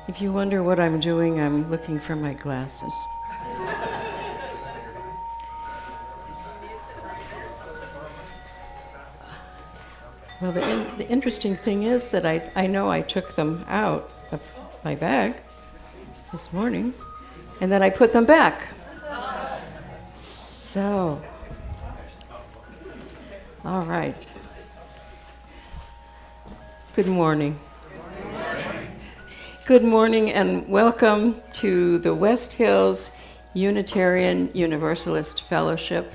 If you wonder what I'm doing, I'm looking for my glasses. Well, the interesting thing is that I know I took them out of my bag this morning, and then I put them back. So, all right. Good morning. Good morning and welcome to the West Hills Unitarian Universalist Fellowship,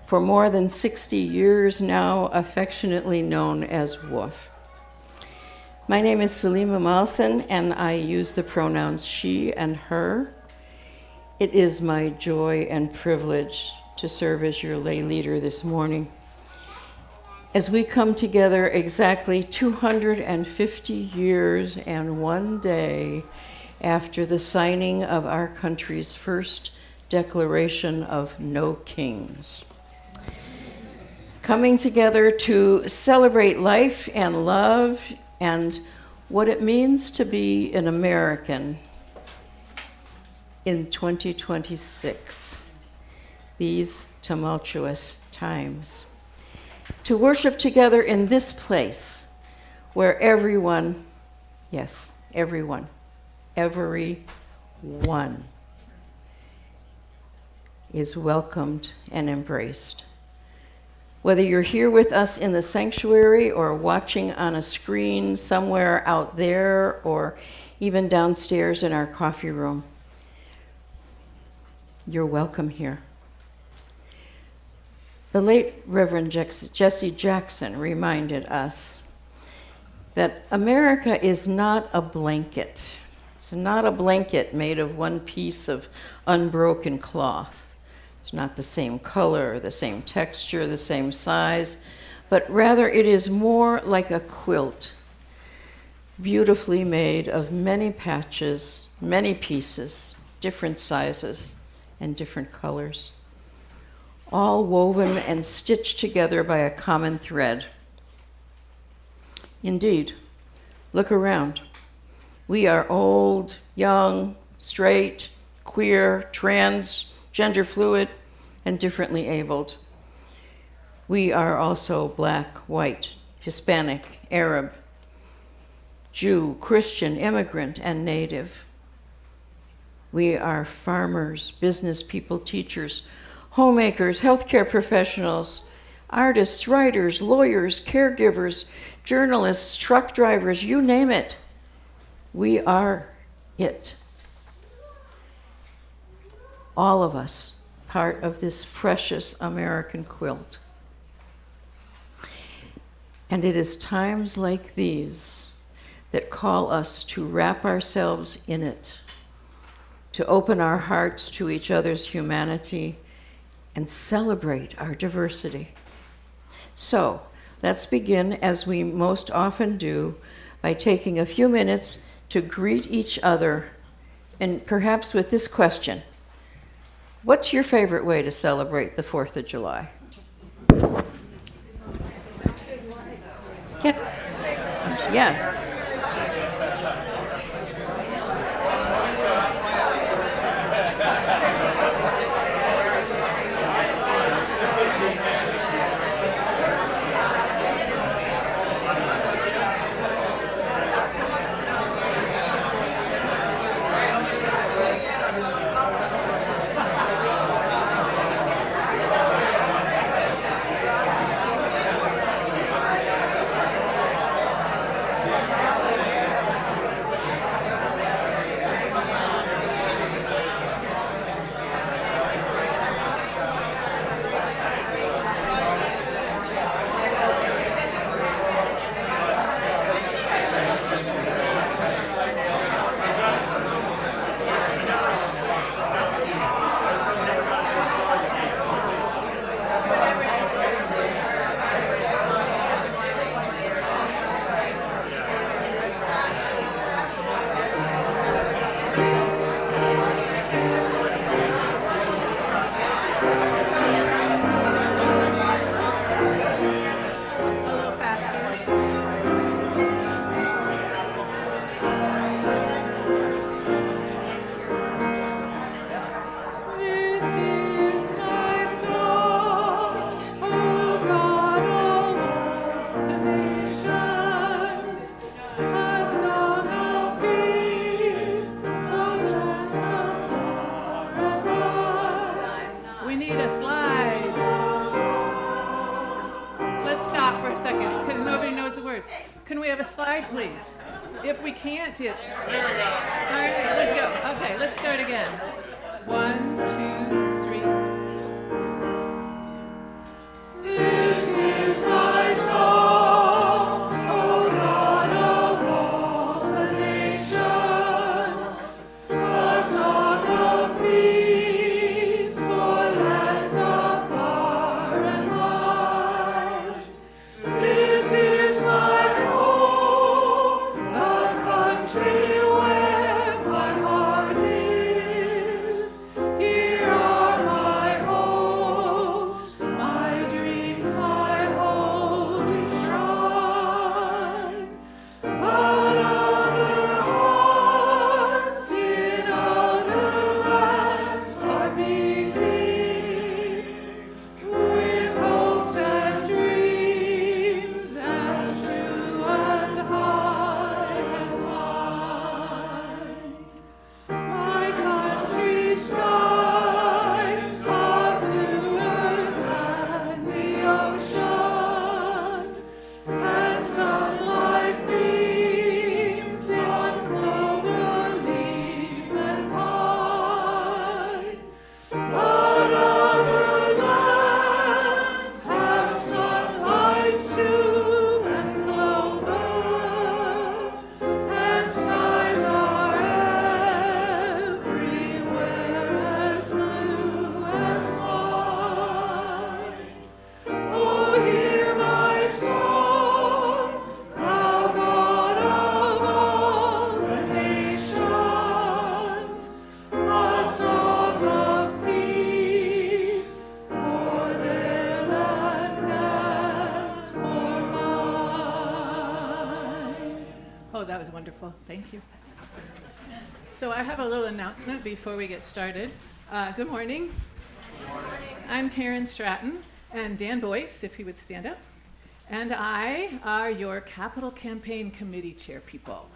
for more than 60 years now affectionately known as WHUUF. My name is Sulima Malzin, and I use the pronouns she and her. It is my joy and privilege to serve as your lay leader this morning, as we come together exactly 250 years and one day after the signing of our country's first Declaration of No Kings. Coming together to celebrate life and love and what it means to be an American in 2026, these tumultuous times. To worship together in this place where everyone, yes, everyone is welcomed and embraced. Whether you're here with us in the sanctuary or watching on a screen somewhere out there or even downstairs in our coffee room, you're welcome here. The late Reverend Jesse Jackson reminded us that America is not a blanket. It's not a blanket made of one piece of unbroken cloth. It's not the same color, the same texture, the same size, but rather it is more like a quilt, beautifully made of many patches, many pieces, different sizes, and different colors, all woven and stitched together by a common thread. Indeed, look around. We are old, young, straight, queer, trans, gender fluid, and differently abled. We are also black, white, Hispanic, Arab, Jew, Christian, immigrant, and native. We are farmers, business people, teachers, homemakers, healthcare professionals, artists, writers, lawyers, caregivers, journalists, truck drivers, you name it. We are it. all of us, part of this precious American quilt. And it is times like these that call us to wrap ourselves in it, to open our hearts to each other's humanity and celebrate our diversity. So let's begin, as we most often do, by taking a few minutes to greet each other, and perhaps with this question: what's your favorite way to celebrate the 4th of July? Yes. Can we have a slide, please? If we can't, it's... There we go. All right, let's go. Okay, let's start again. 1, 2, 3. This is my song, O God of all the nations, a song of peace for lands afar and wide. This is my song, the country where my heart is. Here are my hopes, my dreams, my holy shrine. But other hearts in other lands are beating with hopes and dreams as true and high as mine. My country's skies are bluer than the ocean, and sunlight beams on clover leaf and pine. But other lands have sunlight too, and clover, and skies are everywhere as blue as mine. Oh, hear my song, thou God of all the nations, a song of peace for their land and for mine. Oh, that was wonderful. Thank you. So I have a little announcement before we get started. Good morning. I'm Karen Stratton, and Dan Boyce, if he would stand up, and I are your Capital Campaign Committee chair people.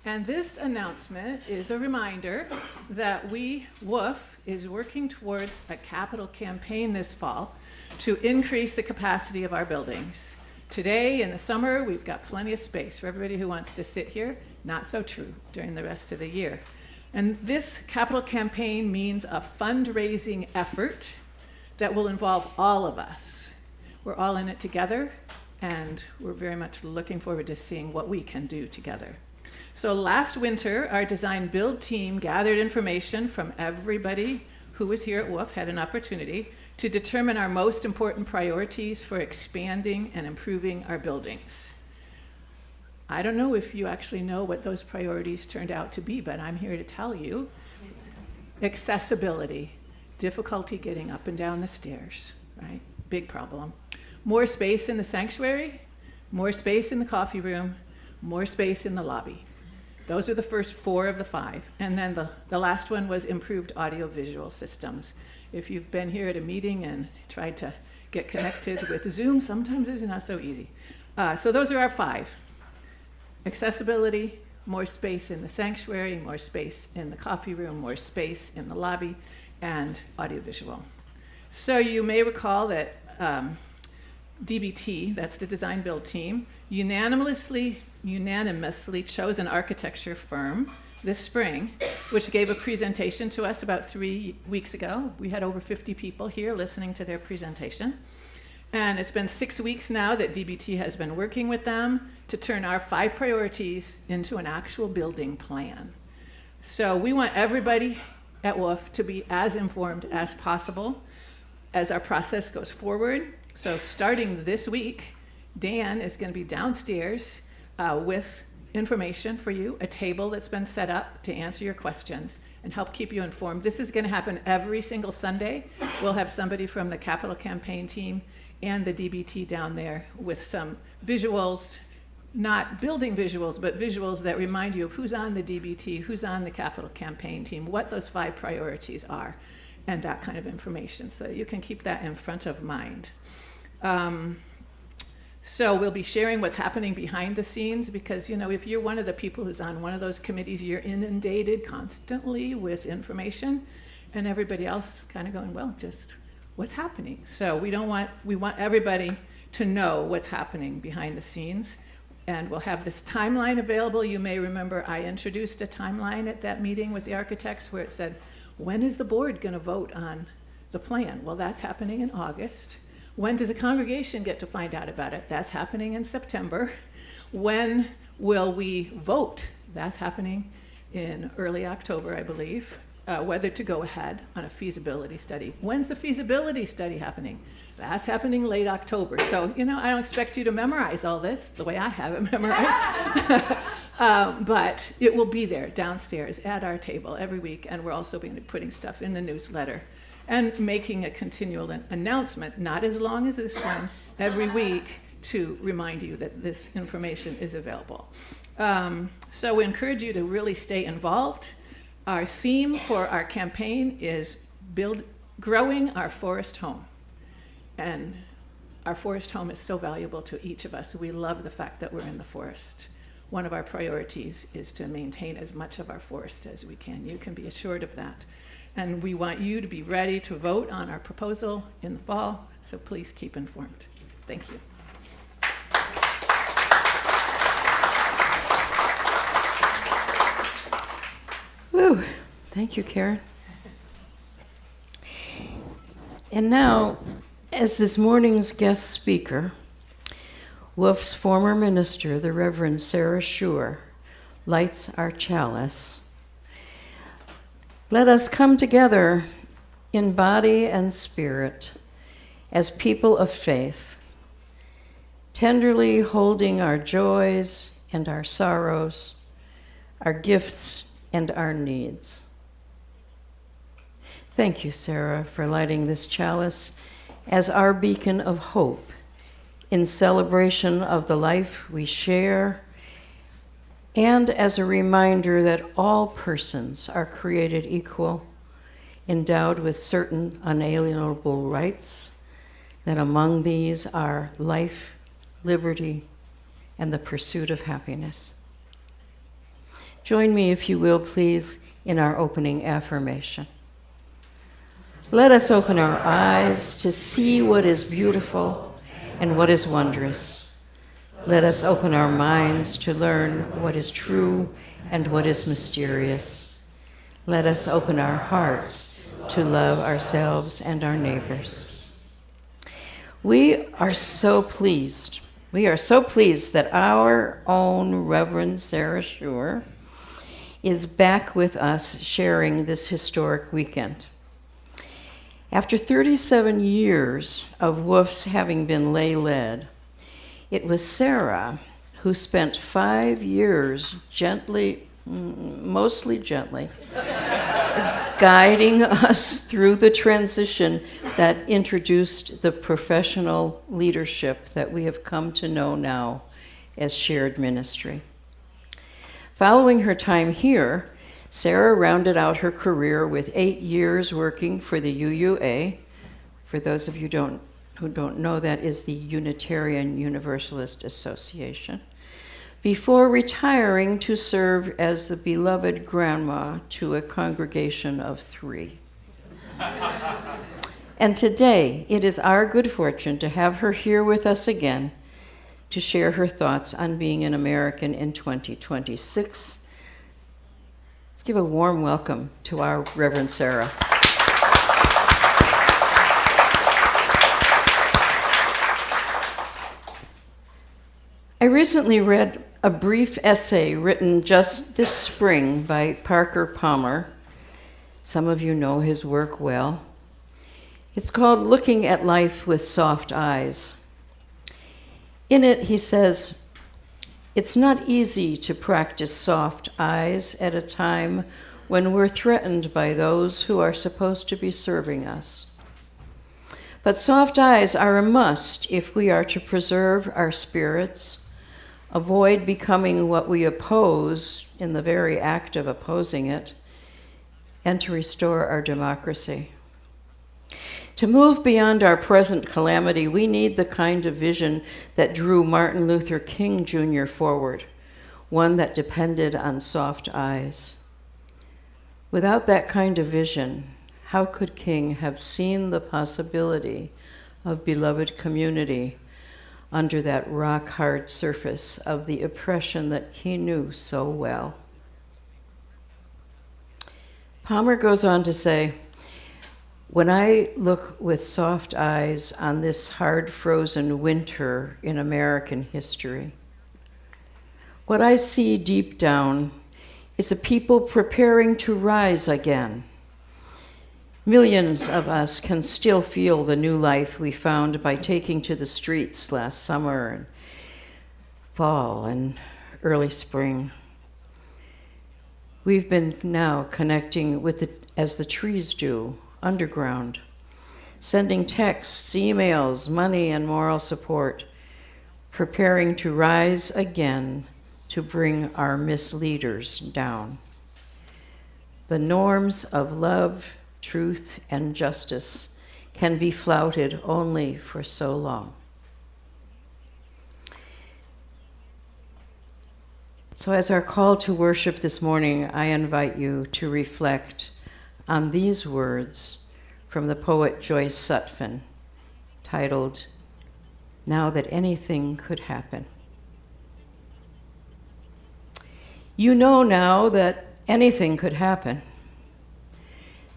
And this announcement is a reminder that WHUUF is working towards a capital campaign this fall to increase the capacity of our buildings. Today, in the summer, we've got plenty of space for everybody who wants to sit here. Not so true during the rest of the year. And this capital campaign means a fundraising effort that will involve all of us. We're all in it together, and we're very much looking forward to seeing what we can do together. So last winter, our design build team gathered information from everybody who was here at WHUUF, had an opportunity to determine our most important priorities for expanding and improving our buildings. I don't know if you actually know what those priorities turned out to be, but I'm here to tell you. Accessibility, difficulty getting up and down the stairs, right? Big problem. More space in the sanctuary, more space in the coffee room, more space in the lobby. Those are the first 4 of the 5. And then the last one was improved audiovisual systems. If you've been here at a meeting and tried to get connected with Zoom, sometimes it's not so easy. So those are our 5. Accessibility, more space in the sanctuary, more space in the coffee room, more space in the lobby, and audiovisual. So you may recall that DBT, that's the design build team, unanimously chose an architecture firm this spring, which gave a presentation to us about 3 weeks ago. We had over 50 people here listening to their presentation. And it's been 6 weeks now that DBT has been working with them to turn our 5 priorities into an actual building plan. So we want everybody at WHUUF to be as informed as possible as our process goes forward. So starting this week, Dan is going to be downstairs with information for you, a table that's been set up to answer your questions and help keep you informed. This is going to happen every single Sunday. We'll have somebody from the capital campaign team and the DBT down there with some visuals, not building visuals, but visuals that remind you of who's on the DBT, who's on the capital campaign team, what those 5 priorities are, and that kind of information, so you can keep that in front of mind. So we'll be sharing what's happening behind the scenes, because if you're one of the people who's on one of those committees, you're inundated constantly with information, and everybody else kind of going, well, just what's happening? So we want everybody to know what's happening behind the scenes. And we'll have this timeline available. You may remember I introduced a timeline at that meeting with the architects where it said, when is the board going to vote on the plan? Well, that's happening in August. When does the congregation get to find out about it? That's happening in September. When will we vote? That's happening in early October, I believe, whether to go ahead on a feasibility study. When's the feasibility study happening? That's happening late October. So, I don't expect you to memorize all this the way I have it memorized. But it will be there downstairs at our table every week. And we're also going to be putting stuff in the newsletter and making a continual announcement, not as long as this one, every week to remind you that this information is available. So we encourage you to really stay involved. Our theme for our campaign is growing our forest home. And our forest home is so valuable to each of us. We love the fact that we're in the forest. One of our priorities is to maintain as much of our forest as we can. You can be assured of that. And we want you to be ready to vote on our proposal in the fall, so please keep informed. Thank you. Woo. Thank you, Karen. And now, as this morning's guest speaker, WHUUF's former minister, the Reverend Schurr, lights our chalice. Let us come together in body and spirit as people of faith, tenderly holding our joys and our sorrows, our gifts and our needs. Thank you, Sarah, for lighting this chalice as our beacon of hope in celebration of the life we share, and as a reminder that all persons are created equal, endowed with certain unalienable rights, that among these are life, liberty, and the pursuit of happiness. Join me, if you will, please, in our opening affirmation. Let us open our eyes to see what is beautiful and what is wondrous. Let us open our minds to learn what is true and what is mysterious. Let us open our hearts to love ourselves and our neighbors. We are so pleased that our own Reverend Sarah Schurr is back with us sharing this historic weekend. After 37 years of WHUUF's having been lay-led, it was Sarah who spent 5 years mostly gently, guiding us through the transition that introduced the professional leadership that we have come to know now as shared ministry. Following her time here, Sarah rounded out her career with 8 years working for the UUA. For those of you who don't know, that is the Unitarian Universalist Association, before retiring to serve as the beloved grandma to a congregation of 3. And today, it is our good fortune to have her here with us again to share her thoughts on being an American in 2026. Let's give a warm welcome to our Reverend Sarah. I recently read a brief essay written just this spring by Parker Palmer. Some of you know his work well. It's called Looking at Life with Soft Eyes. In it, he says, "It's not easy to practice soft eyes at a time when we're threatened by those who are supposed to be serving us. But soft eyes are a must if we are to preserve our spirits, avoid becoming what we oppose in the very act of opposing it, and to restore our democracy. To move beyond our present calamity, we need the kind of vision that drew Martin Luther King Jr. forward, one that depended on soft eyes. Without that kind of vision, how could King have seen the possibility of beloved community under that rock-hard surface of the oppression that he knew so well?" Palmer goes on to say, "When I look with soft eyes on this hard-frozen winter in American history, what I see deep down is a people preparing to rise again. Millions of us can still feel the new life we found by taking to the streets last summer and fall and early spring. We've been now connecting with it as the trees do, underground, sending texts, emails, money, and moral support, preparing to rise again to bring our misleaders down. The norms of love, truth, and justice can be flouted only for so long." So as our call to worship this morning, I invite you to reflect on these words from the poet Joyce Sutphin, titled, "Now That Anything Could Happen." You know now that anything could happen.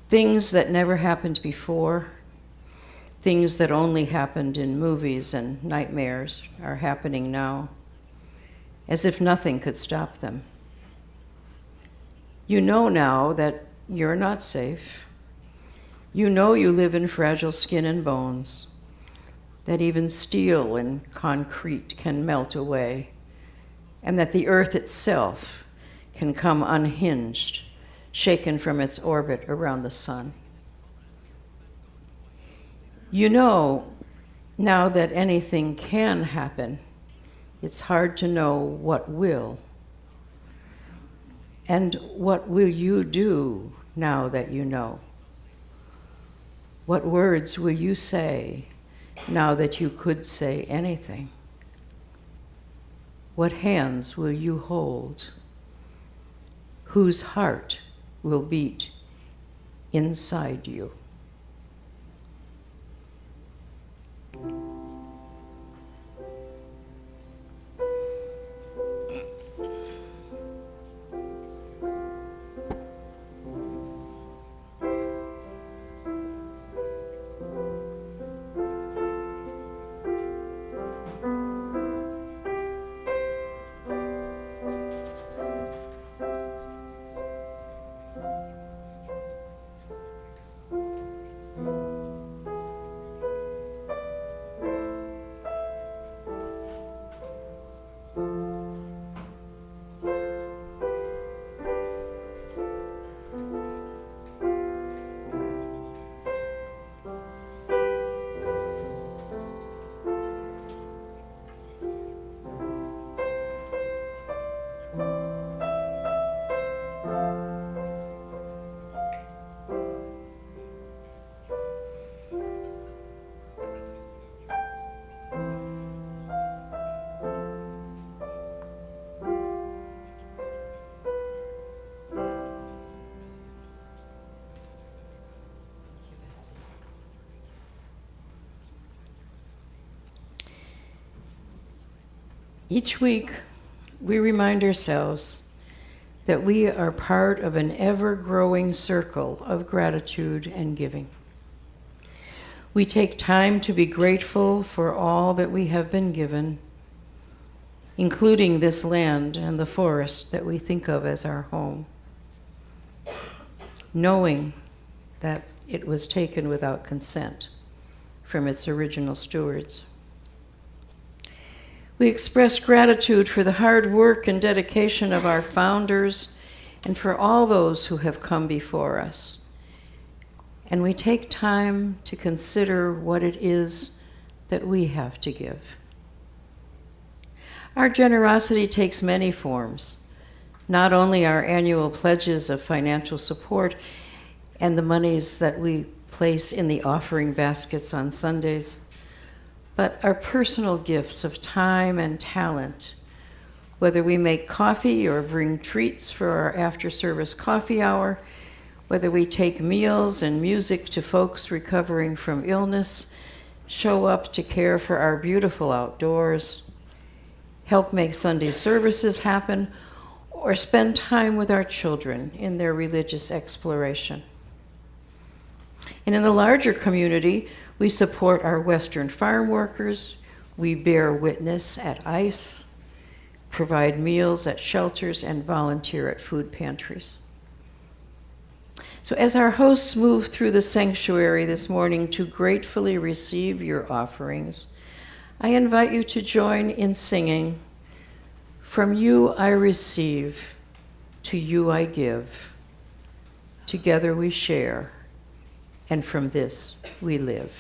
Things that never happened before, things that only happened in movies and nightmares are happening now, as if nothing could stop them. You know now that you're not safe. You know you live in fragile skin and bones, that even steel and concrete can melt away, and that the earth itself can come unhinged, shaken from its orbit around the sun. You know now that anything can happen. It's hard to know what will. And what will you do now that you know? What words will you say now that you could say anything? What hands will you hold? Whose heart will beat inside you? Each week, we remind ourselves that we are part of an ever-growing circle of gratitude and giving. We take time to be grateful for all that we have been given, including this land and the forest that we think of as our home, knowing that it was taken without consent from its original stewards. We express gratitude for the hard work and dedication of our founders and for all those who have come before us. And we take time to consider what it is that we have to give. Our generosity takes many forms, not only our annual pledges of financial support and the monies that we place in the offering baskets on Sundays, but our personal gifts of time and talent, whether we make coffee or bring treats for our after-service coffee hour, whether we take meals and music to folks recovering from illness, show up to care for our beautiful outdoors, help make Sunday services happen, or spend time with our children in their religious exploration. And in the larger community, we support our Western farm workers, we bear witness at ICE, provide meals at shelters, and volunteer at food pantries. So as our hosts move through the sanctuary this morning to gratefully receive your offerings, I invite you to join in singing, "From you I receive, to you I give. Together we share, and from this we live."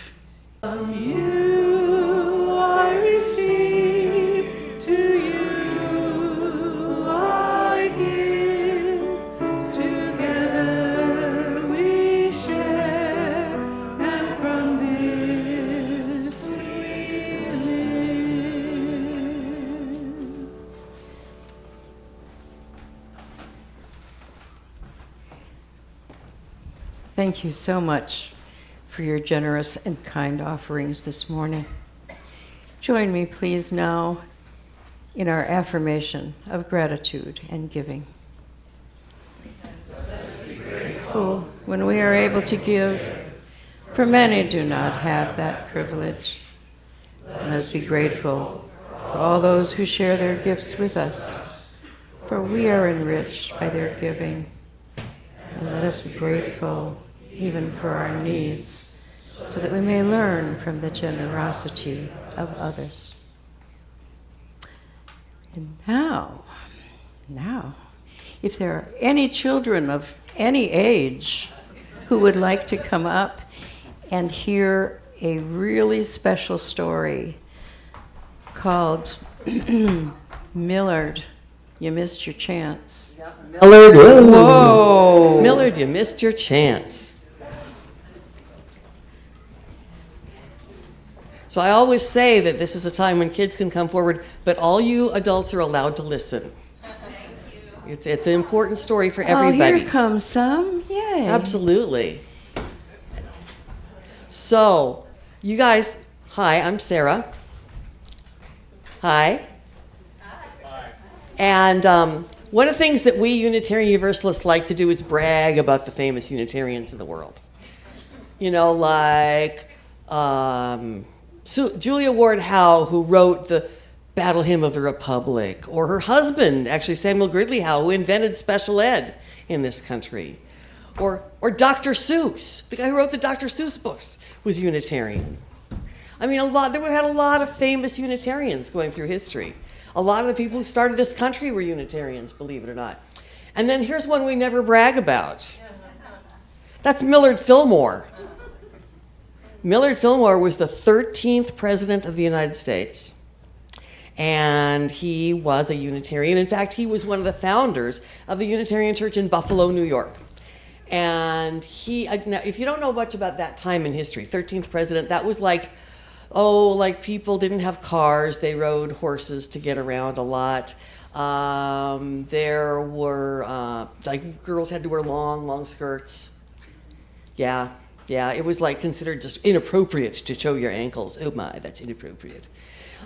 From you I receive, to you I give. Together we share, and from this we live. Thank you so much for your generous and kind offerings this morning. Join me, please, now in our affirmation of gratitude and giving. Let us be grateful when we are able to give, for many do not have that privilege. Let us be grateful for all those who share their gifts with us, for we are enriched by their giving. And let us be grateful even for our needs, so that we may learn from the generosity of others. And now, if there are any children of any age who would like to come up and hear a really special story called Millard, You Missed Your Chance. Millard, Whoa! Millard, you missed your chance. So I always say that this is a time when kids can come forward, but all you adults are allowed to listen. Thank you. It's an important story for everybody. Oh, here comes some. Yay. Absolutely. So, you guys, hi, I'm Sarah. Hi. Hi. And one of the things that we Unitarian Universalists like to do is brag about the famous Unitarians in the world. You know, like Julia Ward Howe, who wrote the Battle Hymn of the Republic, or her husband, actually Samuel Gridley Howe, who invented special ed in this country, or Dr. Seuss, the guy who wrote the Dr. Seuss books, was Unitarian. I mean, we've had a lot of famous Unitarians going through history. A lot of the people who started this country were Unitarians, believe it or not. And then here's one we never brag about. That's Millard Fillmore. Millard Fillmore was the 13th president of the United States, and he was a Unitarian. In fact, he was one of the founders of the Unitarian Church in Buffalo, New York. And now, if you don't know much about that time in history, 13th president, that was like people didn't have cars, they rode horses to get around a lot. There were, girls had to wear long skirts. Yeah. Yeah, it was like considered just inappropriate to show your ankles. Oh my, that's inappropriate.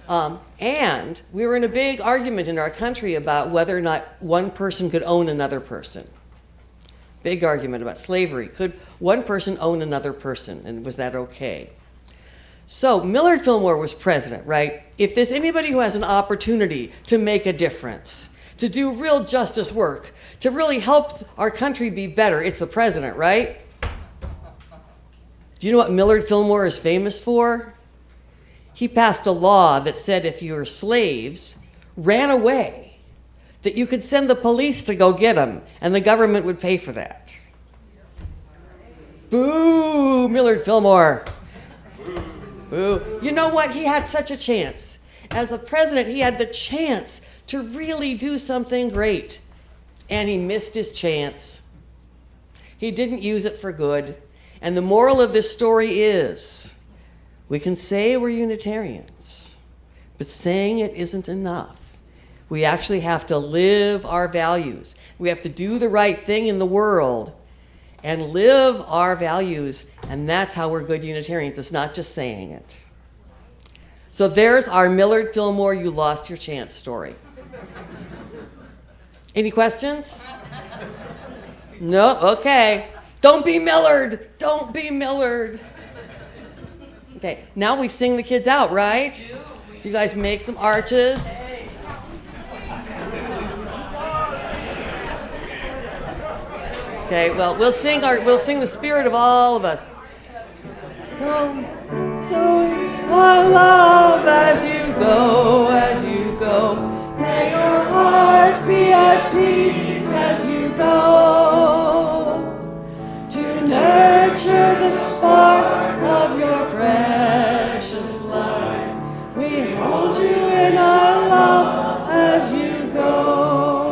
And we were in a big argument in our country about whether or not one person could own another person. Big argument about slavery. Could one person own another person, and was that okay? So Millard Fillmore was president, right? If there's anybody who has an opportunity to make a difference, to do real justice work, to really help our country be better, it's the president, right? Do you know what Millard Fillmore is famous for? He passed a law that said if your slaves ran away, that you could send the police to go get them, and the government would pay for that. Boo, Millard Fillmore. Boo. You know what? He had such a chance. As a president, he had the chance to really do something great, and he missed his chance. He didn't use it for good. And the moral of this story is, we can say we're Unitarians, but saying it isn't enough. We actually have to live our values. We have to do the right thing in the world and live our values, and that's how we're good Unitarians. It's not just saying it. So there's our Millard Fillmore, you lost your chance story. Any questions? No? Okay. Don't be Millard. Don't be Millard. Okay, now we sing the kids out, right? Do you guys make some arches? Okay, well, we'll sing the spirit of all of us. Don't our love as you go. May your heart be at peace as you go. To nurture the spark of your precious life, we hold you in our love as you go.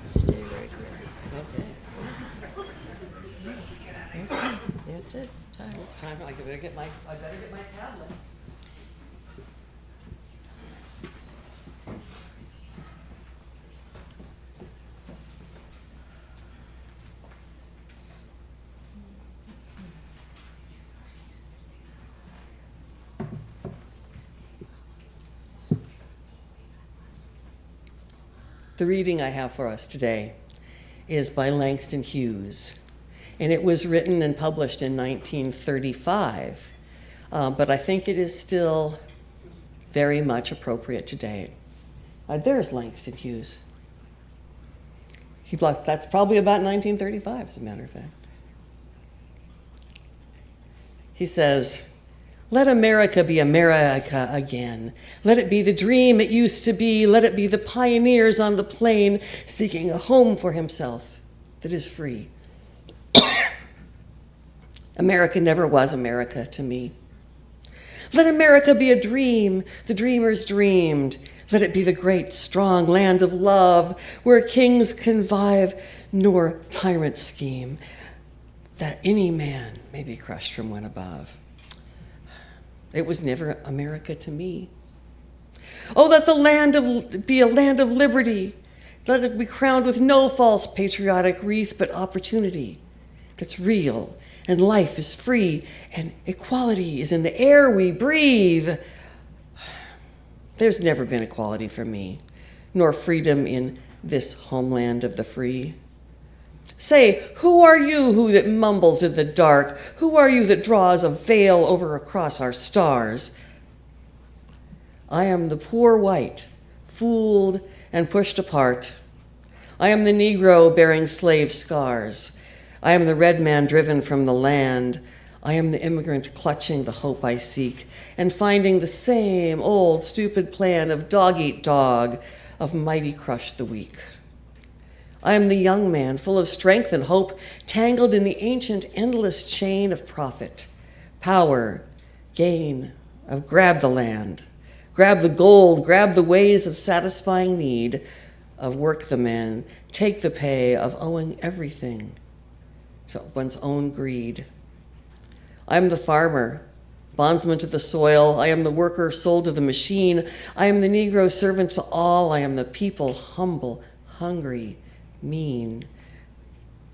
Stay right there. Okay. Let's get out of here. That's it. It's time. I better get my tablet. The reading I have for us today is by Langston Hughes, and it was written and published in 1935, but I think it is still very much appropriate today. There's Langston Hughes. That's probably about 1935, as a matter of fact. He says, "Let America be America again. Let it be the dream it used to be. Let it be the pioneers on the plain seeking a home for himself that is free. America never was America to me. Let America be a dream the dreamers dreamed. Let it be the great, strong land of love where kings convive nor tyrants scheme, that any man may be crushed from one above. It was never America to me. Oh, let the land be a land of liberty. Let it be crowned with no false patriotic wreath, but opportunity that's real, and life is free, and equality is in the air we breathe. There's never been equality for me, nor freedom in this homeland of the free. Say, who are you who that mumbles in the dark? Who are you that draws a veil over across our stars? I am the poor white, fooled and pushed apart. I am the Negro bearing slave scars. I am the red man driven from the land. I am the immigrant clutching the hope I seek and finding the same old stupid plan of dog eat dog, of mighty crush the weak. I am the young man full of strength and hope, tangled in the ancient endless chain of profit, power, gain, of grab the land, grab the gold, grab the ways of satisfying need, of work the man, take the pay, of owing everything to one's own greed. I am the farmer, bondsman to the soil. I am the worker sold to the machine. I am the Negro servant to all. I am the people, humble, hungry, mean.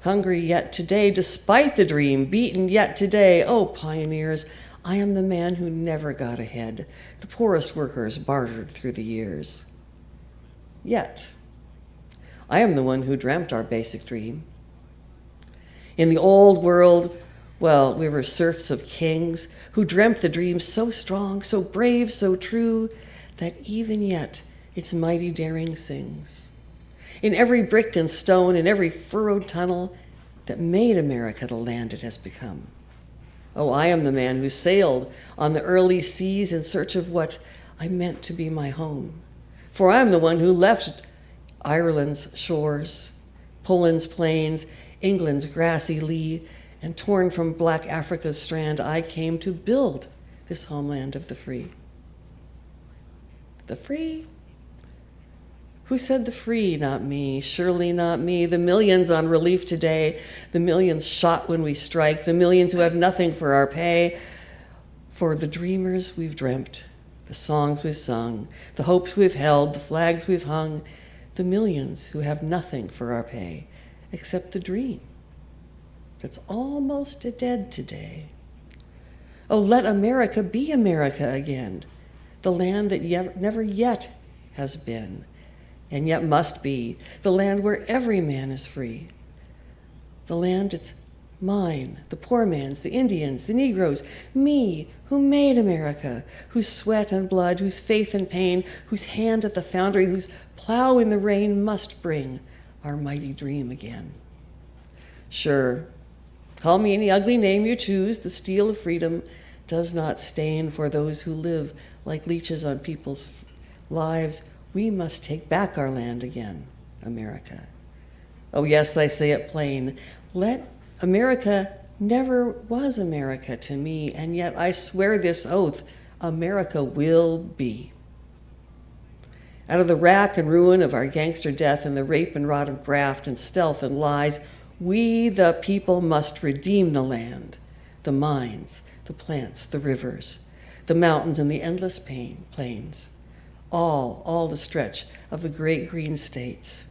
Hungry yet today, despite the dream, beaten yet today. Oh, pioneers, I am the man who never got ahead, the poorest workers bartered through the years. Yet, I am the one who dreamt our basic dream. In the old world, well, we were serfs of kings who dreamt the dream so strong, so brave, so true, that even yet its mighty daring sings. In every brick and stone, in every furrowed tunnel that made America the land it has become. Oh, I am the man who sailed on the early seas in search of what I meant to be my home. For I am the one who left Ireland's shores, Poland's plains, England's grassy lea, and torn from black Africa's strand, I came to build this homeland of the free. The free? Who said the free? Not me, surely not me. The millions on relief today, the millions shot when we strike, the millions who have nothing for our pay. For the dreamers we've dreamt, the songs we've sung, the hopes we've held, the flags we've hung, the millions who have nothing for our pay except the dream that's almost dead today. Oh, let America be America again, the land that never yet has been, and yet must be, the land where every man is free. The land that's mine, the poor man's, the Indians, the Negroes, me, who made America, whose sweat and blood, whose faith and pain, whose hand at the foundry, whose plow in the rain must bring our mighty dream again. Sure, call me any ugly name you choose, the steel of freedom does not stain for those who live like leeches on people's lives. We must take back our land again, America. Oh yes, I say it plain. America never was America to me, and yet I swear this oath, America will be. Out of the rack and ruin of our gangster death and the rape and rot of graft and stealth and lies, we the people must redeem the land, the mines, the plants, the rivers, the mountains and the endless plains. All the stretch of the great green states,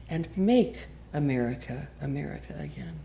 and make America, America again.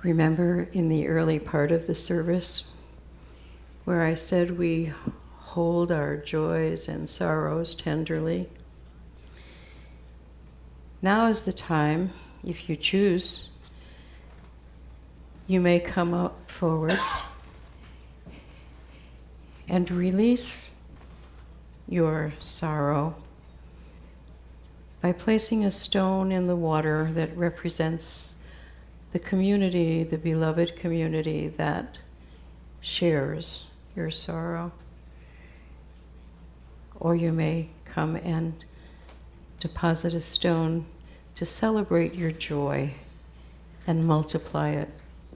Remember in the early part of the service where I said we hold our joys and sorrows tenderly? Now is the time, if you choose, you may come up forward and release your sorrow by placing a stone in the water that represents the community, the beloved community that shares your sorrow. Or you may come and deposit a stone to celebrate your joy and multiply it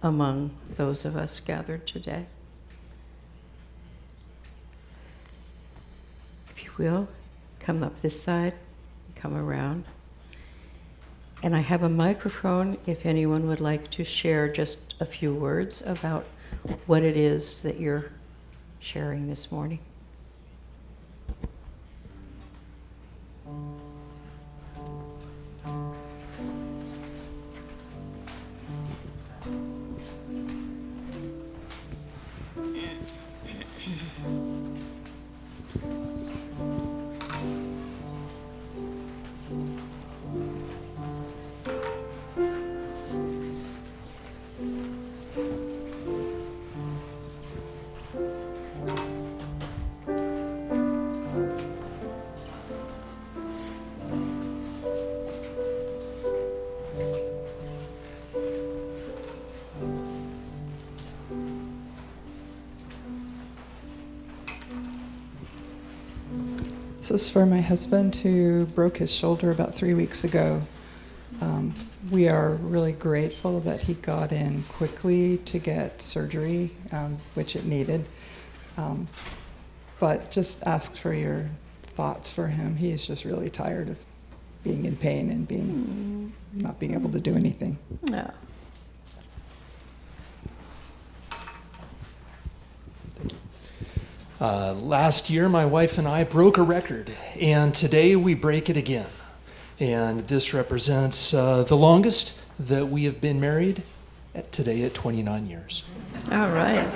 among those of us gathered today. If you will, come up this side, come around. And I have a microphone if anyone would like to share just a few words about what it is that you're sharing this morning. This is for my husband who broke his shoulder about 3 weeks ago. We are really grateful that he got in quickly to get surgery, which it needed. But just ask for your thoughts for him. He is just really tired of being in pain and not being able to do anything. Yeah. Last year, my wife and I broke a record, and today we break it again. And this represents the longest that we have been married today at 29 years. All right.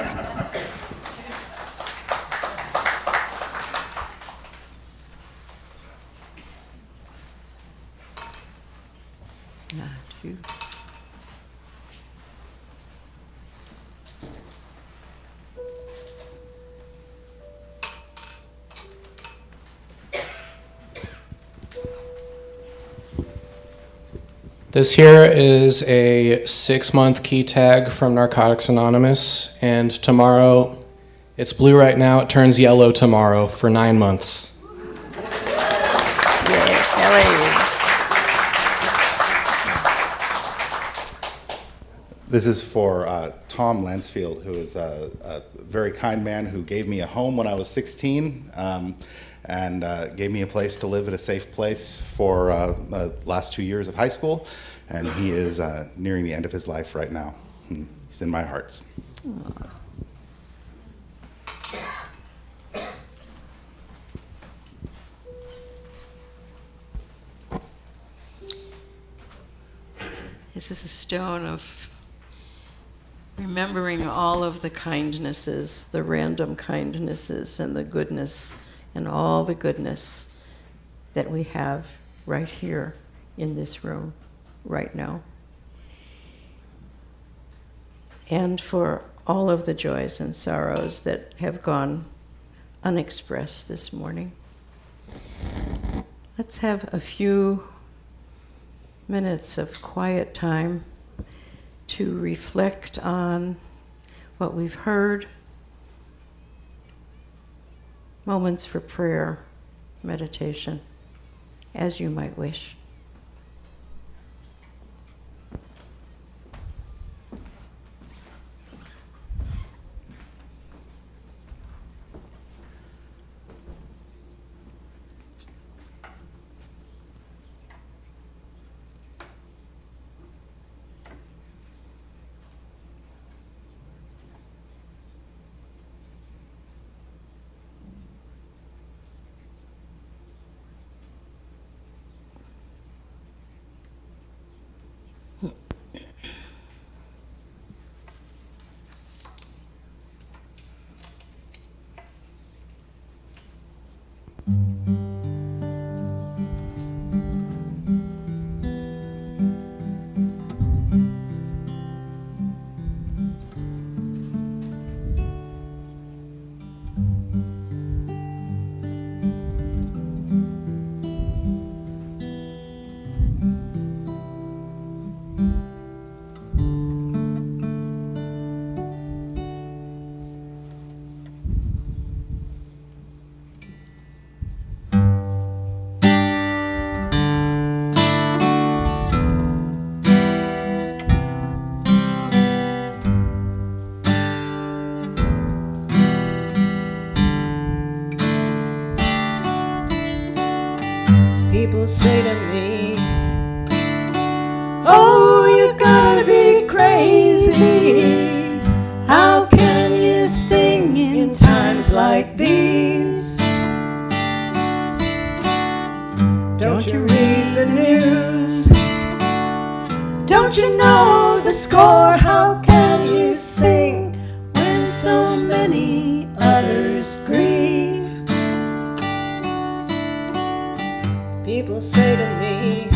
Phew. This here is a 6-month key tag from Narcotics Anonymous, and tomorrow, it's blue right now, it turns yellow tomorrow for 9 months. Yeah, Kelly. This is for Tom Lansfield, who is a very kind man who gave me a home when I was 16 and gave me a place to live at a safe place for the last 2 years of high school. And he is nearing the end of his life right now. And he's in my heart. This is a stone of remembering all of the kindnesses, the random kindnesses and the goodness and all the goodness that we have right here in this room right now. And for all of the joys and sorrows that have gone unexpressed this morning. Let's have a few minutes of quiet time to reflect on what we've heard, moments for prayer, meditation, as you might wish. People say to me, oh, you gotta be crazy. How can you sing in times like these? Don't you read the news? Don't you know the score? How can you sing when so many others grieve? People say to me,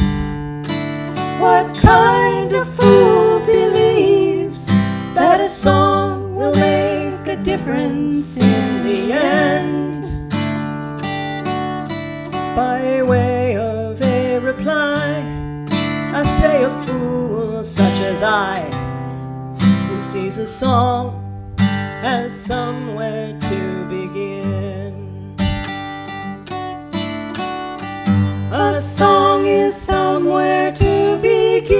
what kind of fool believes that a song will make a difference in the end? By way of a reply, I say a fool such as I, who sees a song as somewhere to begin. A song is somewhere to begin,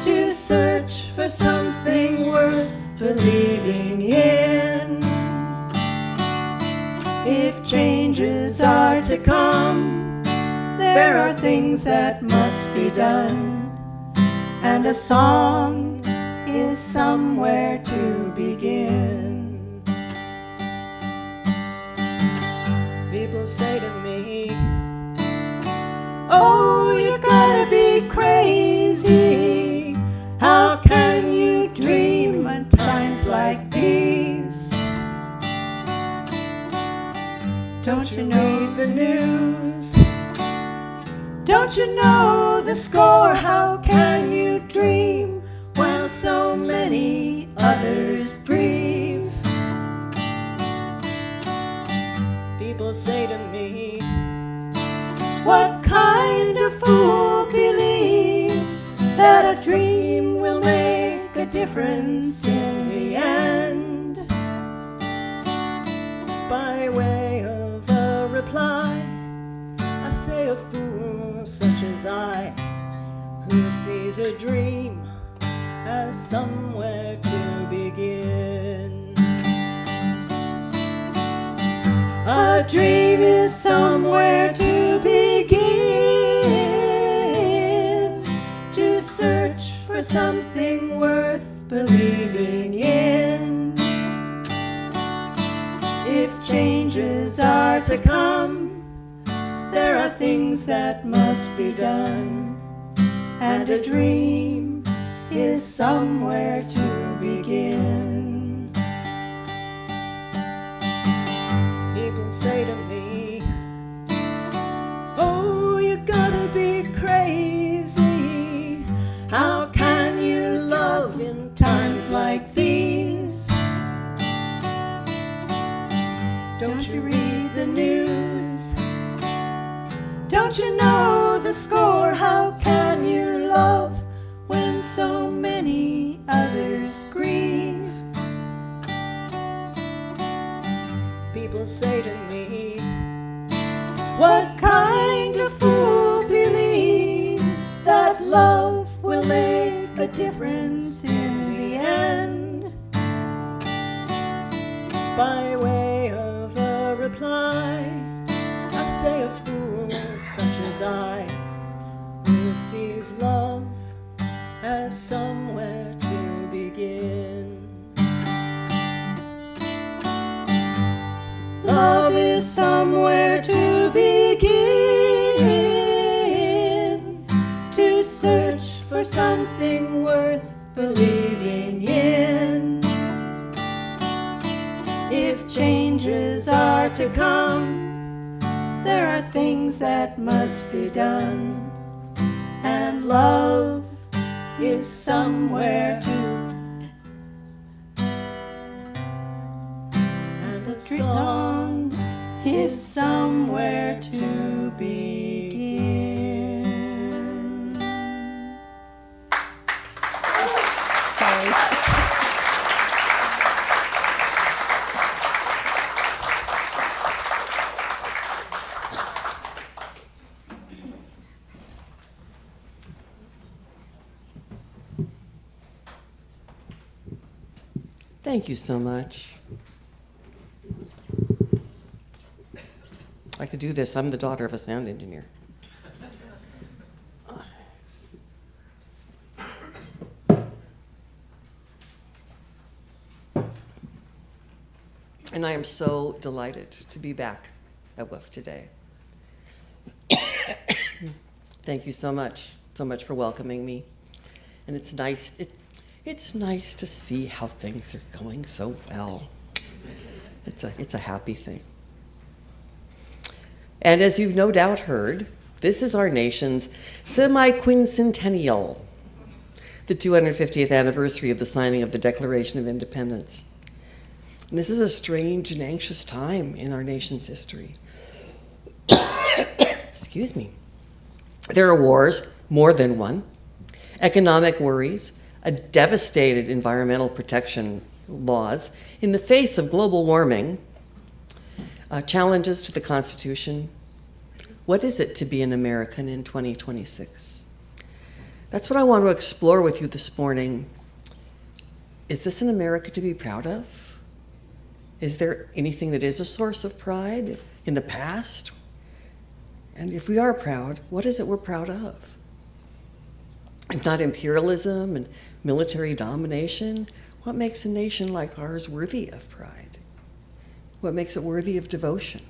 to search for something worth believing in. If changes are to come, there are things that must be done, and a song is somewhere to begin. People say to me, oh, you gotta be crazy. How can you dream in times like these? Don't you read the news? Don't you know the score? How can you dream while so many others grieve? People say to me, what kind of fool believes that a dream will make a difference in the end? By way of a reply, I say a fool such as I, who sees a dream as somewhere to begin. A dream is somewhere to begin, to search for something worth believing in. If changes are to come, there are things that must be done, and a dream is somewhere to begin. People say to me, oh, you gotta be crazy. How can you love in times like these? Don't you read the news? Don't you know the score? How can you love when so many others grieve? People say to me, what kind of fool believes that love will make a difference in the end? By way of a reply, I say a fool such as I, who sees love as somewhere to begin. Love is somewhere to begin, to search for something worth believing in. If changes are to come, there are things that must be done, and love is somewhere to, and a song is somewhere to begin. Sorry. Thank you so much. I could do this. I'm the daughter of a sound engineer. And I am so delighted to be back at WHUUF today. Thank you so much for welcoming me. And it's nice to see how things are going so well. It's a happy thing. And as you've no doubt heard, this is our nation's semi-quincentennial, the 250th anniversary of the signing of the Declaration of Independence. And this is a strange and anxious time in our nation's history. Excuse me. There are wars, more than one, economic worries, a devastated environmental protection laws in the face of global warming, challenges to the Constitution. What is it to be an American in 2026? That's what I want to explore with you this morning. Is this an America to be proud of? Is there anything that is a source of pride in the past? And if we are proud, what is it we're proud of? If not imperialism and military domination, what makes a nation like ours worthy of pride? What makes it worthy of devotion?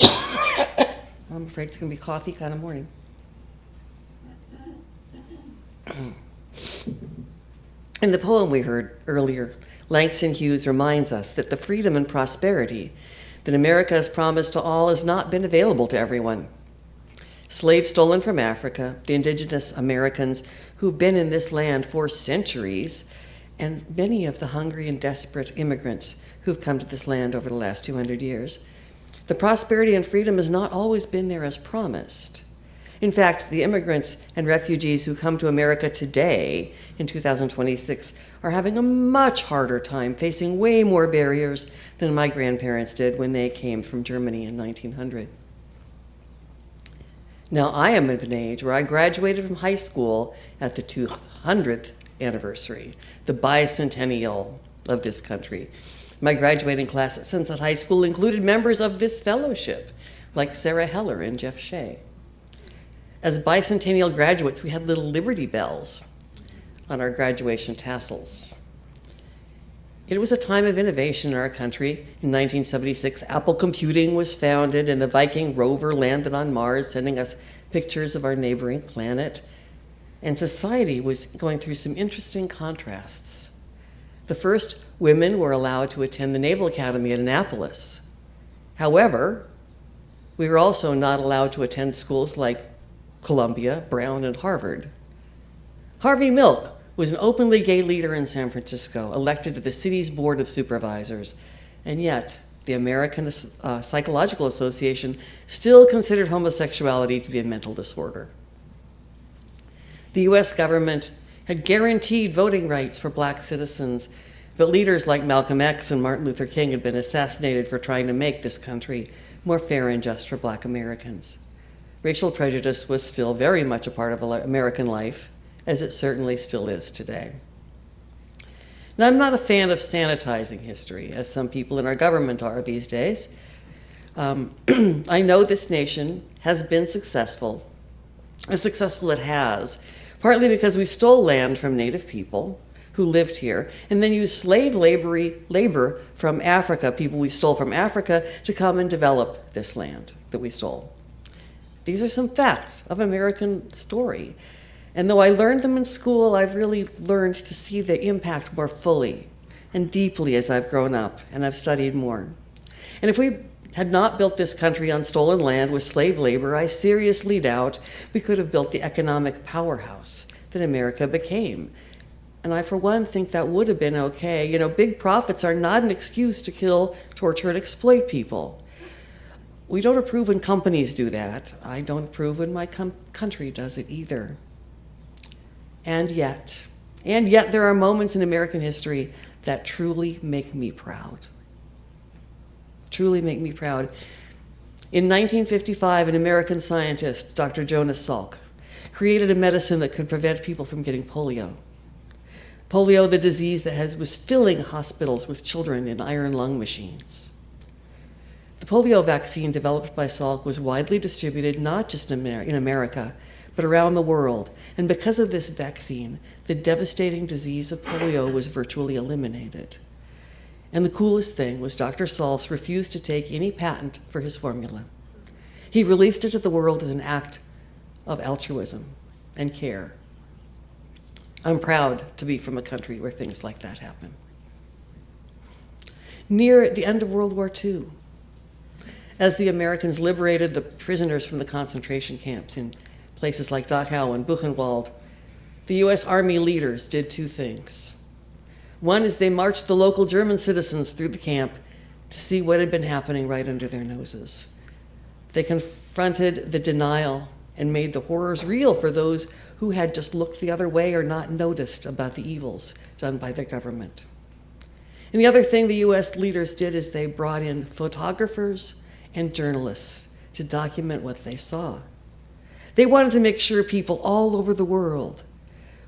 I'm afraid it's going to be coffee kind of morning. In the poem we heard earlier, Langston Hughes reminds us that the freedom and prosperity that America has promised to all has not been available to everyone. Slaves stolen from Africa, the indigenous Americans who've been in this land for centuries, and many of the hungry and desperate immigrants who've come to this land over the last 200 years. The prosperity and freedom has not always been there as promised. In fact, the immigrants and refugees who come to America today in 2026 are having a much harder time, facing way more barriers than my grandparents did when they came from Germany in 1900. Now, I am of an age where I graduated from high school at the 200th anniversary, the bicentennial of this country. My graduating class at Sunset High School included members of this fellowship, like Sarah Heller and Jeff Shea. As bicentennial graduates, we had little Liberty Bells on our graduation tassels. It was a time of innovation in our country. In 1976, Apple Computing was founded and the Viking rover landed on Mars, sending us pictures of our neighboring planet. And society was going through some interesting contrasts. The first women were allowed to attend the Naval Academy at Annapolis. However, we were also not allowed to attend schools like Columbia, Brown, and Harvard. Harvey Milk was an openly gay leader in San Francisco, elected to the city's Board of Supervisors, and yet the American Psychological Association still considered homosexuality to be a mental disorder. The US government had guaranteed voting rights for black citizens, but leaders like Malcolm X and Martin Luther King had been assassinated for trying to make this country more fair and just for black Americans. Racial prejudice was still very much a part of American life, as it certainly still is today. Now, I'm not a fan of sanitizing history, as some people in our government are these days. I know this nation has been successful, as successful it has, partly because we stole land from Native people who lived here, and then used slave labor from Africa, people we stole from Africa, to come and develop this land that we stole. These are some facts of American story. And though I learned them in school, I've really learned to see the impact more fully and deeply as I've grown up and I've studied more. And if we had not built this country on stolen land with slave labor, I seriously doubt we could have built the economic powerhouse that America became. And I, for one, think that would have been okay. You know, big profits are not an excuse to kill, torture, and exploit people. We don't approve when companies do that. I don't approve when my country does it either. And yet there are moments in American history that truly make me proud. Truly make me proud. In 1955, an American scientist, Dr. Jonas Salk, created a medicine that could prevent people from getting polio. Polio, the disease that was filling hospitals with children in iron lung machines. The polio vaccine developed by Salk was widely distributed not just in America, but around the world. And because of this vaccine, the devastating disease of polio was virtually eliminated. And the coolest thing was Dr. Salk refused to take any patent for his formula. He released it to the world as an act of altruism and care. I'm proud to be from a country where things like that happen. Near the end of World War II, as the Americans liberated the prisoners from the concentration camps in places like Dachau and Buchenwald, the US Army leaders did two things. One is they marched the local German citizens through the camp to see what had been happening right under their noses. They confronted the denial and made the horrors real for those who had just looked the other way or not noticed about the evils done by their government. And the other thing the US leaders did is they brought in photographers and journalists to document what they saw. They wanted to make sure people all over the world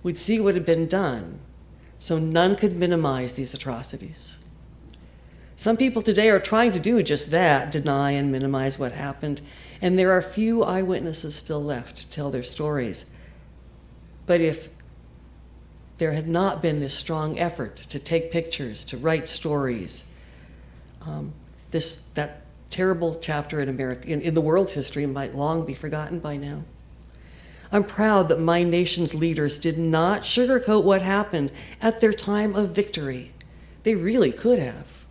would see what had been done, so none could minimize these atrocities. Some people today are trying to do just that, deny and minimize what happened, and there are few eyewitnesses still left to tell their stories. But if there had not been this strong effort to take pictures, to write stories, that terrible chapter in America, in the world's history, might long be forgotten by now. I'm proud that my nation's leaders did not sugarcoat what happened at their time of victory. They really could have.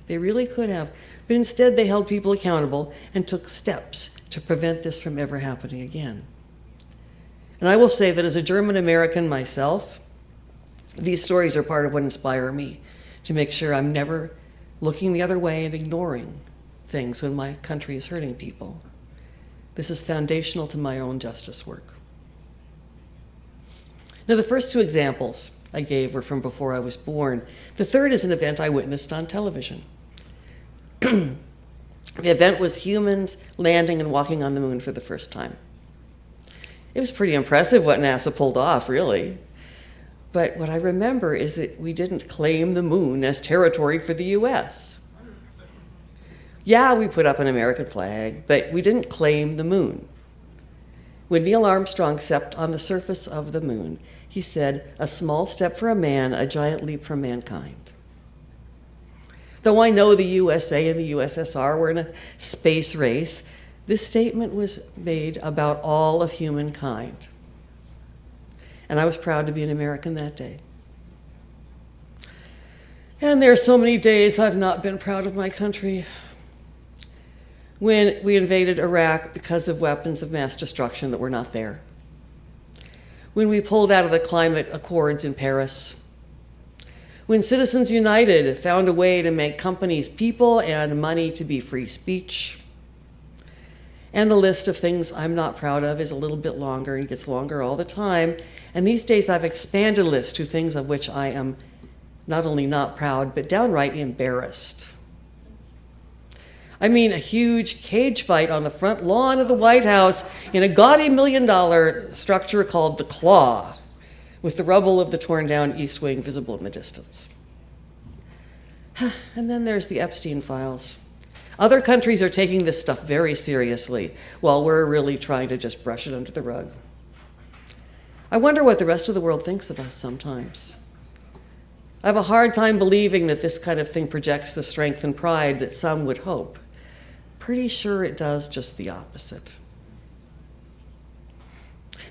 They really could have. But instead, they held people accountable and took steps to prevent this from ever happening again. And I will say that as a German American myself, these stories are part of what inspire me to make sure I'm never looking the other way and ignoring things when my country is hurting people. This is foundational to my own justice work. Now, the first two examples I gave were from before I was born. The third is an event I witnessed on television. The event was humans landing and walking on the moon for the first time. It was pretty impressive what NASA pulled off, really. But what I remember is that we didn't claim the moon as territory for the US. Yeah, we put up an American flag, but we didn't claim the moon. When Neil Armstrong stepped on the surface of the moon, he said, "A small step for a man, a giant leap for mankind." Though I know the USA and the USSR were in a space race, this statement was made about all of humankind. And I was proud to be an American that day. And there are so many days I've not been proud of my country. When we invaded Iraq because of weapons of mass destruction that were not there. When we pulled out of the climate accords in Paris. When Citizens United found a way to make companies people and money to be free speech. And the list of things I'm not proud of is a little bit longer and gets longer all the time. And these days I've expanded a list to things of which I am not only not proud, but downright embarrassed. I mean, a huge cage fight on the front lawn of the White House in a gaudy $1 million structure called the Claw, with the rubble of the torn down East Wing visible in the distance. And then there's the Epstein files. Other countries are taking this stuff very seriously, while we're really trying to just brush it under the rug. I wonder what the rest of the world thinks of us sometimes. I have a hard time believing that this kind of thing projects the strength and pride that some would hope. Pretty sure it does just the opposite.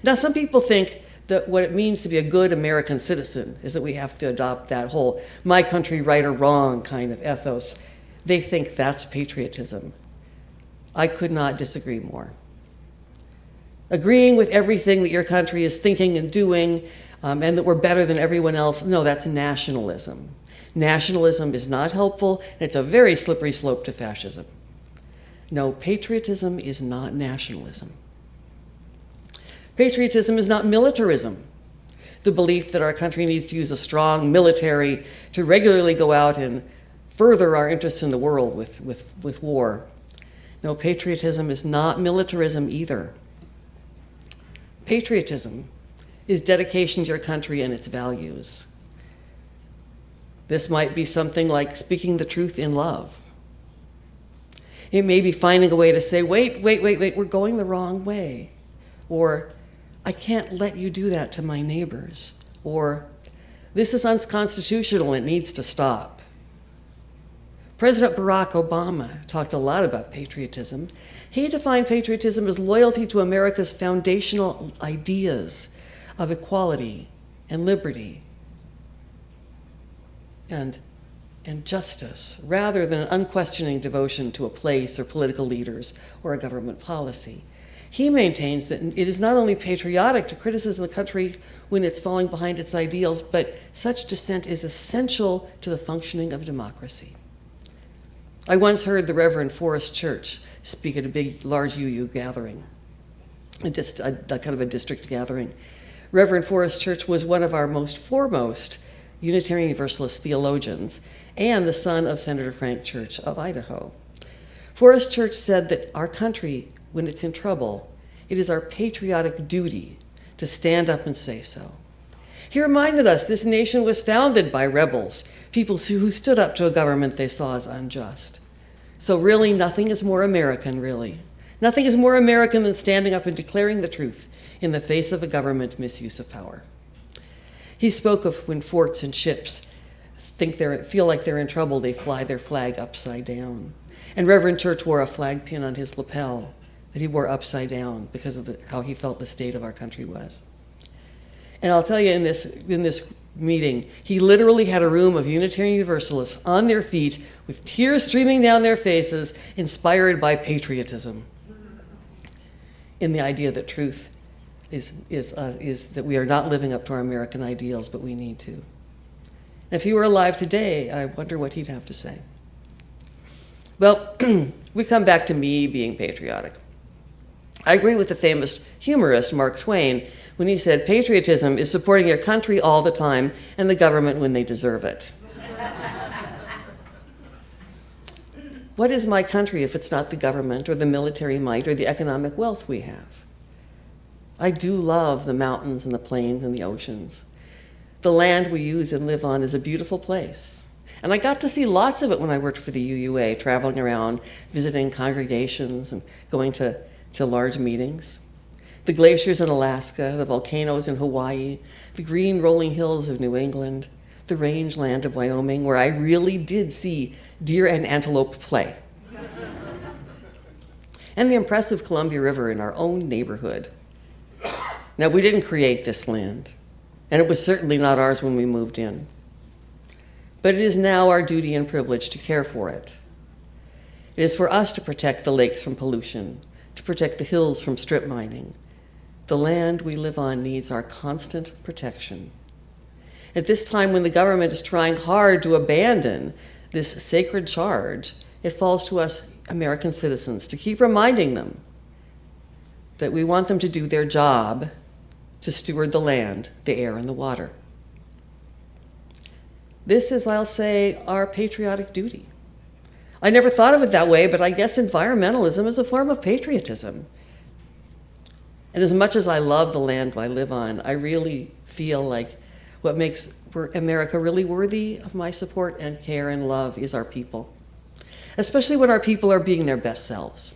Now, some people think that what it means to be a good American citizen is that we have to adopt that whole my country right or wrong kind of ethos. They think that's patriotism. I could not disagree more. Agreeing with everything that your country is thinking and doing, and that we're better than everyone else, no, that's nationalism. Nationalism is not helpful, and it's a very slippery slope to fascism. No, patriotism is not nationalism. Patriotism is not militarism. The belief that our country needs to use a strong military to regularly go out and further our interests in the world with war. No, patriotism is not militarism either. Patriotism is dedication to your country and its values. This might be something like speaking the truth in love. It may be finding a way to say, wait, we're going the wrong way. Or, I can't let you do that to my neighbors. Or, this is unconstitutional, it needs to stop. President Barack Obama talked a lot about patriotism. He defined patriotism as loyalty to America's foundational ideas of equality and liberty and justice, rather than an unquestioning devotion to a place or political leaders or a government policy. He maintains that it is not only patriotic to criticize the country when it's falling behind its ideals, but such dissent is essential to the functioning of democracy. I once heard the Reverend Forrest Church speak at a big, large UU gathering, a kind of a district gathering. Reverend Forrest Church was one of our most foremost Unitarian Universalist theologians, and the son of Senator Frank Church of Idaho. Forrest Church said that our country, when it's in trouble, it is our patriotic duty to stand up and say so. He reminded us this nation was founded by rebels, people who stood up to a government they saw as unjust. So really, nothing is more American, really. Nothing is more American than standing up and declaring the truth in the face of a government misuse of power. He spoke of when forts and ships feel like they're in trouble, they fly their flag upside down. And Reverend Church wore a flag pin on his lapel that he wore upside down because of how he felt the state of our country was. And I'll tell you, in this meeting, he literally had a room of Unitarian Universalists on their feet with tears streaming down their faces, inspired by patriotism, in the idea that truth is that we are not living up to our American ideals, but we need to. And if he were alive today, I wonder what he'd have to say. Well, we come back to me being patriotic. I agree with the famous humorist Mark Twain when he said, patriotism is supporting your country all the time and the government when they deserve it. What is my country if it's not the government or the military might or the economic wealth we have? I do love the mountains and the plains and the oceans. The land we use and live on is a beautiful place. And I got to see lots of it when I worked for the UUA, traveling around, visiting congregations and going to large meetings. The glaciers in Alaska, the volcanoes in Hawaii, the green rolling hills of New England, the rangeland of Wyoming, where I really did see deer and antelope play. And the impressive Columbia River in our own neighborhood. Now, we didn't create this land, and it was certainly not ours when we moved in. But it is now our duty and privilege to care for it. It is for us to protect the lakes from pollution, to protect the hills from strip mining. The land we live on needs our constant protection. At this time when the government is trying hard to abandon this sacred charge, it falls to us American citizens to keep reminding them that we want them to do their job to steward the land, the air, and the water. This is, I'll say, our patriotic duty. I never thought of it that way, but I guess environmentalism is a form of patriotism. And as much as I love the land I live on, I really feel like what makes America really worthy of my support and care and love is our people, especially when our people are being their best selves.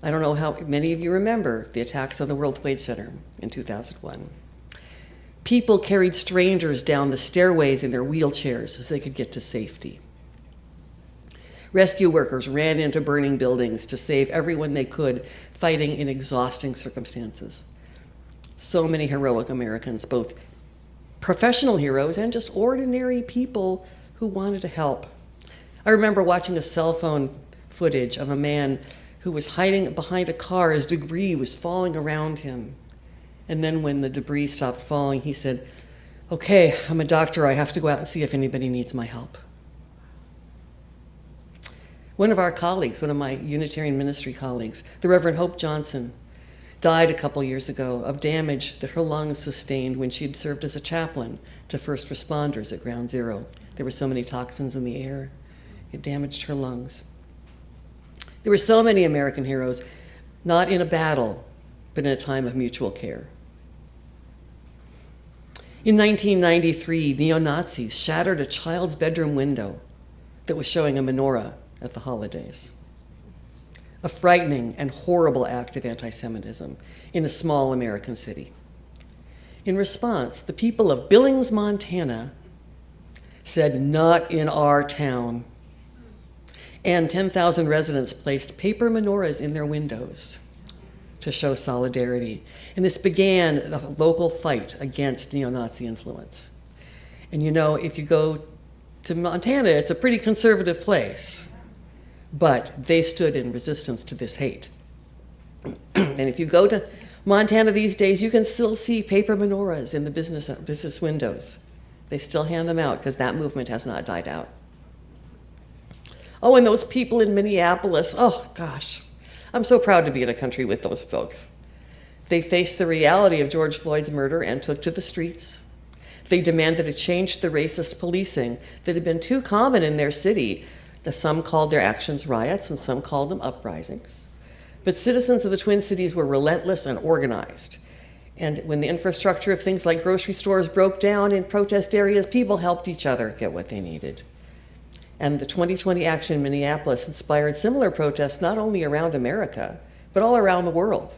I don't know how many of you remember the attacks on the World Trade Center in 2001. People carried strangers down the stairways in their wheelchairs so they could get to safety. Rescue workers ran into burning buildings to save everyone they could, fighting in exhausting circumstances. So many heroic Americans, both professional heroes and just ordinary people who wanted to help. I remember watching a cell phone footage of a man who was hiding behind a car as debris was falling around him. And then when the debris stopped falling, he said, "Okay, I'm a doctor. I have to go out and see if anybody needs my help." One of our colleagues, one of my Unitarian ministry colleagues, the Reverend Hope Johnson, died a couple years ago of damage that her lungs sustained when she'd served as a chaplain to first responders at Ground Zero. There were so many toxins in the air, it damaged her lungs. There were so many American heroes, not in a battle, but in a time of mutual care. In 1993, neo-Nazis shattered a child's bedroom window that was showing a menorah at the holidays. A frightening and horrible act of anti-Semitism in a small American city. In response, the people of Billings, Montana said, "Not in our town." And 10,000 residents placed paper menorahs in their windows to show solidarity. And this began a local fight against neo-Nazi influence. And you know, if you go to Montana, it's a pretty conservative place, but they stood in resistance to this hate. And if you go to Montana these days, you can still see paper menorahs in the business windows. They still hand them out because that movement has not died out. Oh, and those people in Minneapolis, oh gosh. I'm so proud to be in a country with those folks. They faced the reality of George Floyd's murder and took to the streets. They demanded a change to the racist policing that had been too common in their city. Some called their actions riots and some called them uprisings. But citizens of the Twin Cities were relentless and organized. And when the infrastructure of things like grocery stores broke down in protest areas, people helped each other get what they needed. And the 2020 action in Minneapolis inspired similar protests not only around America, but all around the world.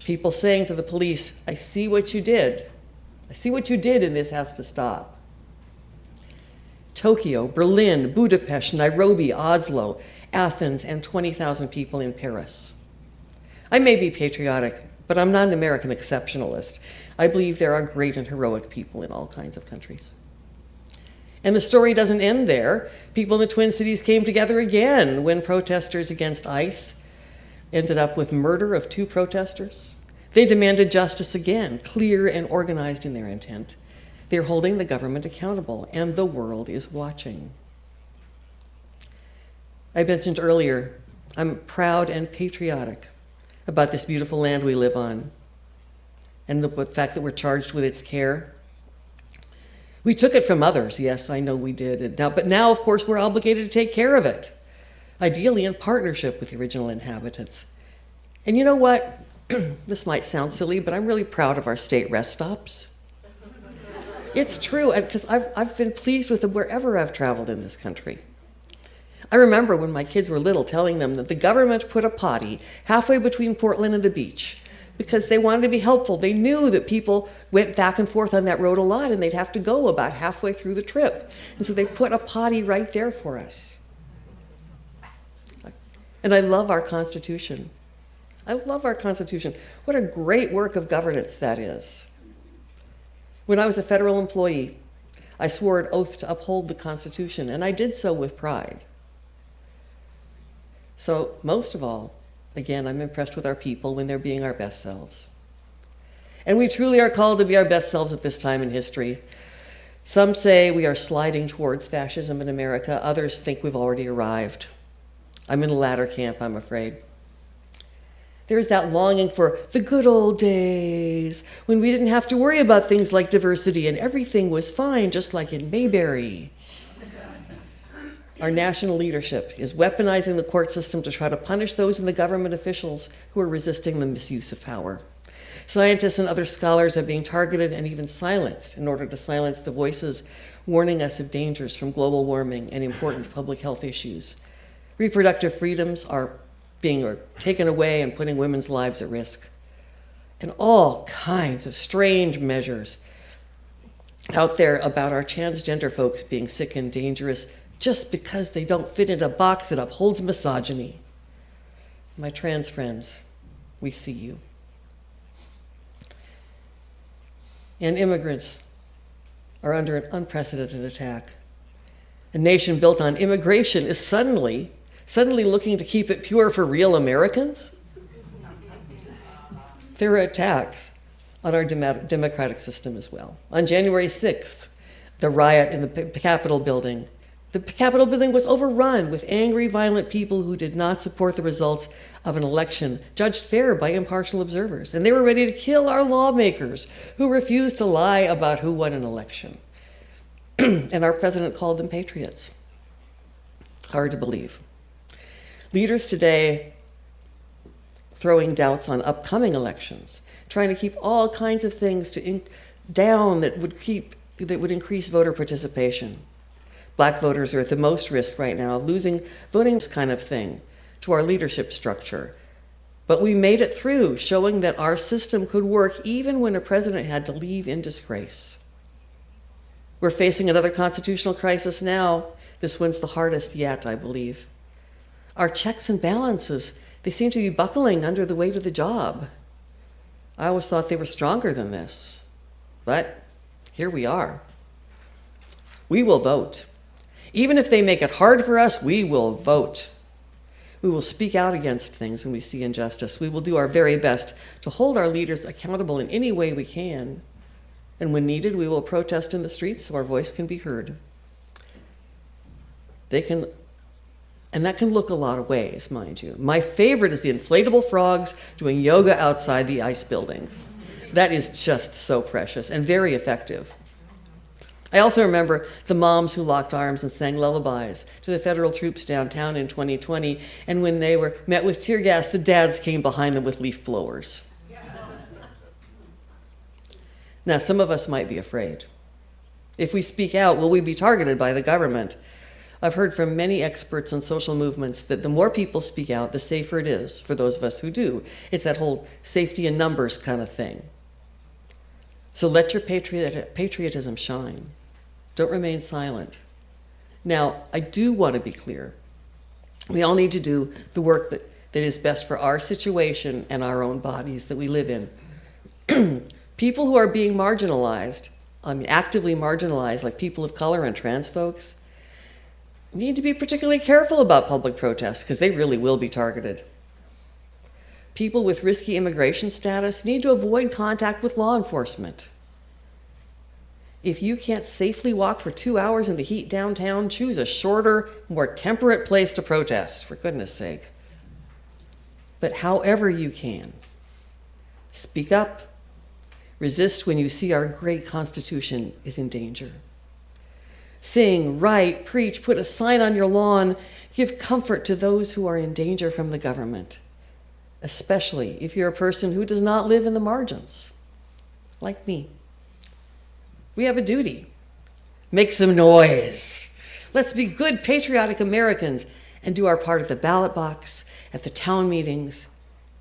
People saying to the police, I see what you did. I see what you did, and this has to stop. Tokyo, Berlin, Budapest, Nairobi, Oslo, Athens, and 20,000 people in Paris. I may be patriotic, but I'm not an American exceptionalist. I believe there are great and heroic people in all kinds of countries. And the story doesn't end there. People in the Twin Cities came together again when protesters against ICE ended up with murder of 2 protesters. They demanded justice again, clear and organized in their intent. They're holding the government accountable, and the world is watching. I mentioned earlier, I'm proud and patriotic about this beautiful land we live on and the fact that we're charged with its care. We took it from others, yes, I know we did. But now, of course, we're obligated to take care of it, ideally in partnership with the original inhabitants. And you know what? This might sound silly, but I'm really proud of our state rest stops. It's true, because I've been pleased with them wherever I've traveled in this country. I remember when my kids were little telling them that the government put a potty halfway between Portland and the beach because they wanted to be helpful. They knew that people went back and forth on that road a lot and they'd have to go about halfway through the trip. And so they put a potty right there for us. And I love our Constitution. I love our Constitution. What a great work of governance that is. When I was a federal employee, I swore an oath to uphold the Constitution, and I did so with pride. So most of all, again, I'm impressed with our people when they're being our best selves. And we truly are called to be our best selves at this time in history. Some say we are sliding towards fascism in America. Others think we've already arrived. I'm in the latter camp, I'm afraid. There's that longing for the good old days when we didn't have to worry about things like diversity and everything was fine, just like in Mayberry. Our national leadership is weaponizing the court system to try to punish those in the government officials who are resisting the misuse of power. Scientists and other scholars are being targeted and even silenced in order to silence the voices warning us of dangers from global warming and important public health issues. Reproductive freedoms are being taken away and putting women's lives at risk. And all kinds of strange measures out there about our transgender folks being sick and dangerous just because they don't fit in a box that upholds misogyny. My trans friends, we see you. And immigrants are under an unprecedented attack. A nation built on immigration is suddenly looking to keep it pure for real Americans? There were attacks on our democratic system as well. On January 6th, the riot in the Capitol building. The Capitol building was overrun with angry, violent people who did not support the results of an election judged fair by impartial observers. And they were ready to kill our lawmakers who refused to lie about who won an election. And our president called them patriots. Hard to believe. Leaders today throwing doubts on upcoming elections, trying to keep all kinds of things down that would increase voter participation. Black voters are at the most risk right now of losing voting, this kind of thing, to our leadership structure. But we made it through, showing that our system could work even when a president had to leave in disgrace. We're facing another constitutional crisis now. This one's the hardest yet, I believe. Our checks and balances, they seem to be buckling under the weight of the job. I always thought they were stronger than this, but here we are. We will vote. Even if they make it hard for us, we will vote. We will speak out against things when we see injustice. We will do our very best to hold our leaders accountable in any way we can. And when needed, we will protest in the streets so our voice can be heard. They can And that can look a lot of ways, mind you. My favorite is the inflatable frogs doing yoga outside the ice buildings. That is just so precious and very effective. I also remember the moms who locked arms and sang lullabies to the federal troops downtown in 2020, and when they were met with tear gas, the dads came behind them with leaf blowers. Now, some of us might be afraid. If we speak out, will we be targeted by the government? I've heard from many experts on social movements that the more people speak out, the safer it is for those of us who do. It's that whole safety in numbers kind of thing. So let your patriotism shine. Don't remain silent. Now, I do want to be clear. We all need to do the work that is best for our situation and our own bodies that we live in. People who are being marginalized, actively marginalized, like people of color and trans folks, need to be particularly careful about public protests because they really will be targeted. People with risky immigration status need to avoid contact with law enforcement. If you can't safely walk for 2 hours in the heat downtown, choose a shorter, more temperate place to protest, for goodness sake. But however you can, speak up, resist when you see our great Constitution is in danger. Sing, write, preach, put a sign on your lawn, give comfort to those who are in danger from the government, especially if you're a person who does not live in the margins, like me. We have a duty. Make some noise. Let's be good, patriotic Americans and do our part at the ballot box, at the town meetings,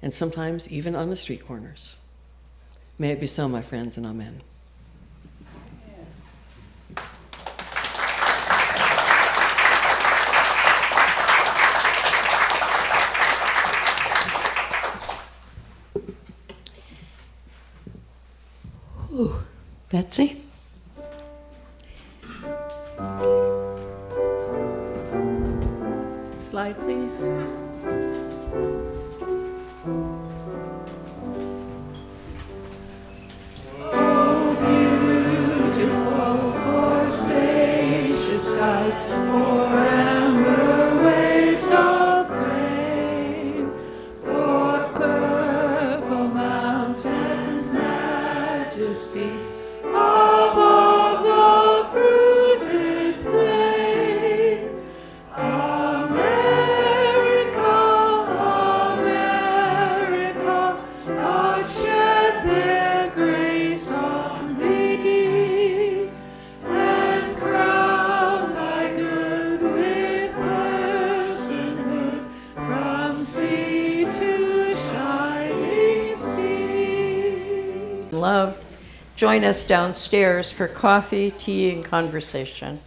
and sometimes even on the street corners. May it be so, my friends, and amen. Ooh, Betsy? Slide, please. Skies for amber waves of grain, for purple mountains' majesty above the fruited plain. America, America, God shed their grace on thee, and crown thy good with personhood from sea to shining sea. Love, join us downstairs for coffee, tea, and conversation.